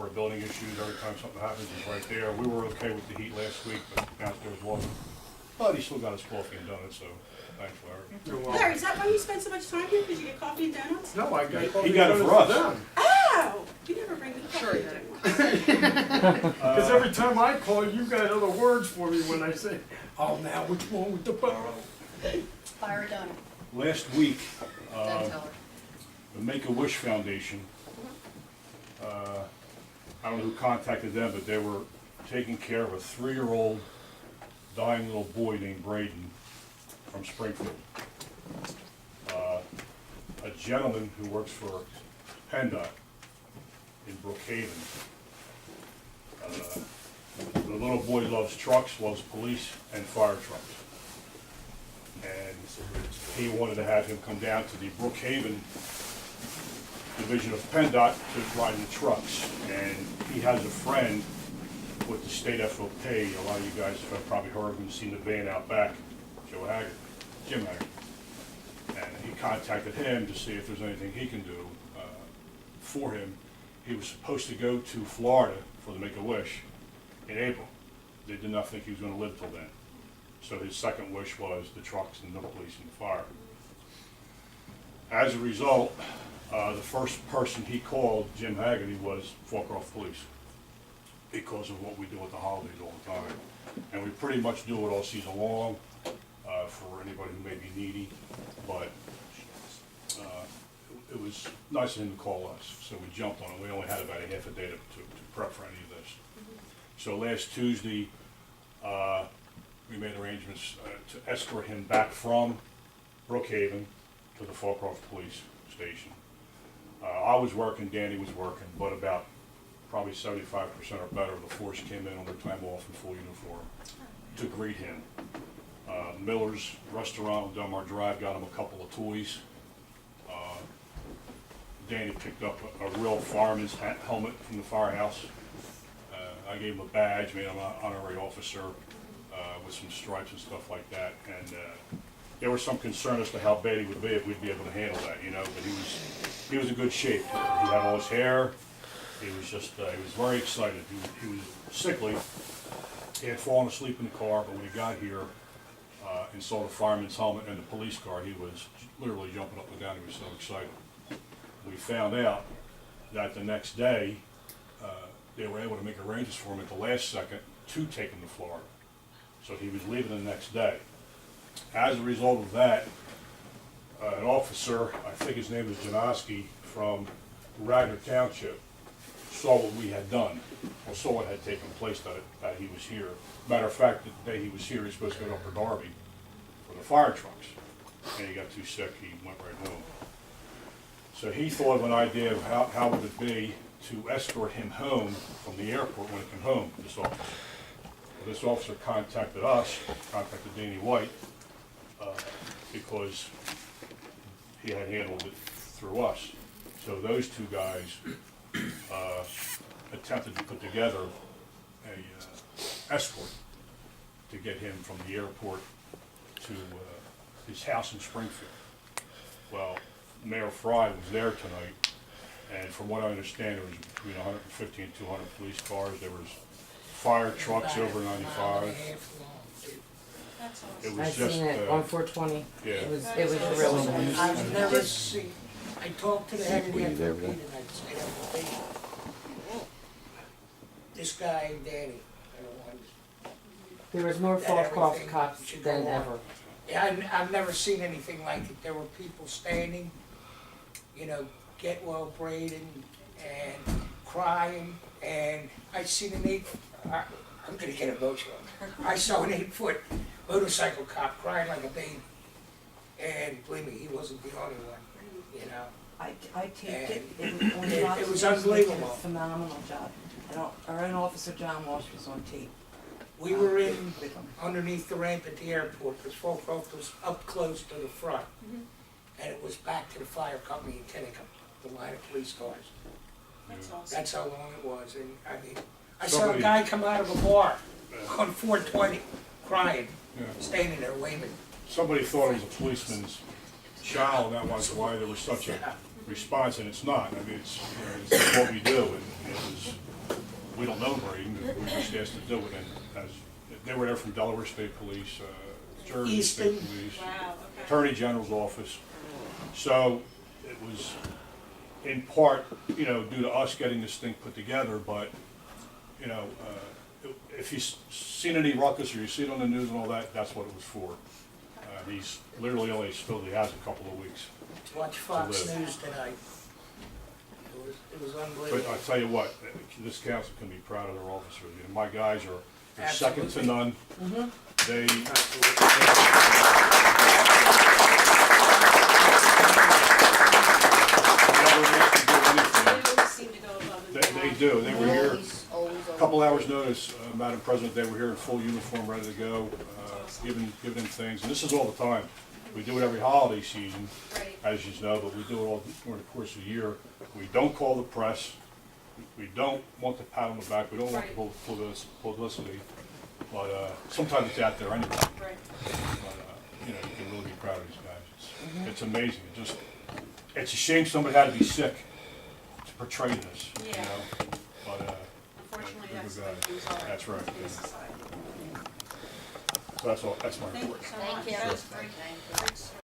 for building issues. Every time something happens, he's right there. We were okay with the heat last week, but downstairs wasn't. But he still got his coffee and donuts, so thanks, Larry. You're welcome. Larry, is that why you spend so much time here? Because you get coffee and donuts? No, I got coffee. He got it for us. Oh! You never bring me coffee and donuts. Because every time I call, you got other words for me when I say, oh, now what's wrong with the borough? Fire donut. Last week, Don't tell her. the Make-A-Wish Foundation, I don't know who contacted them, but they were taking care of a 3-year-old dying little boy named Braden from Springfield. A gentleman who works for PennDOT in Brookhaven. The little boy loves trucks, loves police and fire trucks. And he wanted to have him come down to the Brookhaven division of PennDOT to ride in the trucks. And he has a friend with the state FOP. A lot of you guys have probably heard and seen the van out back, Jim Haggard. And he contacted him to see if there's anything he can do for him. He was supposed to go to Florida for the Make-A-Wish in April. They did not think he was going to live till then. So his second wish was the trucks and the police and the fire. As a result, the first person he called, Jim Haggerty, was Fallcroft Police, because of what we do at the holidays all the time. And we pretty much do it all season long for anybody who may be needy, but it was nice of him to call us, so we jumped on it. We only had about a half a day to prep for any of this. So last Tuesday, we made arrangements to escort him back from Brookhaven to the Fallcroft Police Station. I was working, Danny was working, but about probably 75% or better of the force came in on their time off in full uniform to greet him. Miller's Restaurant on Delmar Drive got him a couple of toys. Danny picked up a real fireman's helmet from the firehouse. I gave him a badge, made him an honorary officer with some stripes and stuff like that. And there was some concern as to how bad he would be if we'd be able to handle that, you know. But he was in good shape. He had all his hair. He was just he was very excited. He was sickly. He had fallen asleep in the car, but when he got here and saw the fireman's helmet and the police car, he was literally jumping up and down. He was so excited. We found out that the next day they were able to make arrangements for him at the last second to take him to Florida. So he was leaving the next day. As a result of that, an officer, I think his name was Janoski, from Radnor Township, saw what we had done, or saw what had taken place that he was here. Matter of fact, the day he was here, he was supposed to go up to Darby for the fire trucks, and he got too sick, he went right home. So he thought of an idea of how would it be to escort him home from the airport when he came home, this officer. Well, this officer contacted us, contacted Danny White, because he had handled it through us. So those two guys attempted to put together a escort to get him from the airport to his house in Springfield. Well, Mayor Fry was there tonight, and from what I understand, there was between 150 and 200 police cars. There was fire trucks over 95. That's awesome. It I've was just, seen it on 420. yeah. It was really nice. I've never seen, I talked to the head of the FOP tonight, state FOP. This guy, Danny, I don't want There was more That Fallcroft everything cops should than go on. ever. Yeah, I've never seen anything like it. There were people standing, you know, get well braiding and crying, and I seen an I'm gonna get emotional. I saw an 8-foot motorcycle cop crying like a baby. And believe me, he wasn't the only one, you know. I taped it. And It was on it Fox was News. They did a unbelievable. phenomenal job. Our own officer John Walsh was on tape. We were in With him. underneath the ramp at the airport, because Fallcroft was up close to the front. And it was back to the fire company in Kenneco, the line of police cars. That's awesome. That's how long it was, and I mean, I saw a Somebody- guy come out of a bar on 420, crying, Yeah. standing there waving. Somebody thought it was a policeman's child, and that was why there was such a response, and it's not. I mean, it's what we do, and it was asked to do it, and as, they were there from Delaware State Police, Jersey State Easton. Police, Wow, okay. Attorney General's office. So it was in part, you know, due to us getting this thing put together, but, you know, if you've seen any ruckus or you see it on the news and all that, that's what it was for. He's literally only still, he has a couple of weeks. Watch Fox live. News tonight. It was But unbelievable. I tell you what, this council can be proud of their officers. You know, my guys are they're second to Absolutely. none. They, never have to do anything. They always seem to go above and beyond. They do. They were here, Always, always, a always. couple hours' notice, Madam President, they were here in full uniform, ready to go, giving them things. And this is all the time. We do it every holiday season, Right. as you know, but we do it all during the course of the year. We don't call the press. We don't want the pat on the back. We don't want the publicity. But sometimes it's out there anyway. Right. But, you know, you can really be proud of these guys. It's amazing. It's a shame somebody had to be sick to portray this, you Yeah. know? But, Unfortunately, they're that's good the guys. things are. That's right, in yeah. society. So that's all, that's my Thank you report. so much. Thank you. That was great. Great story.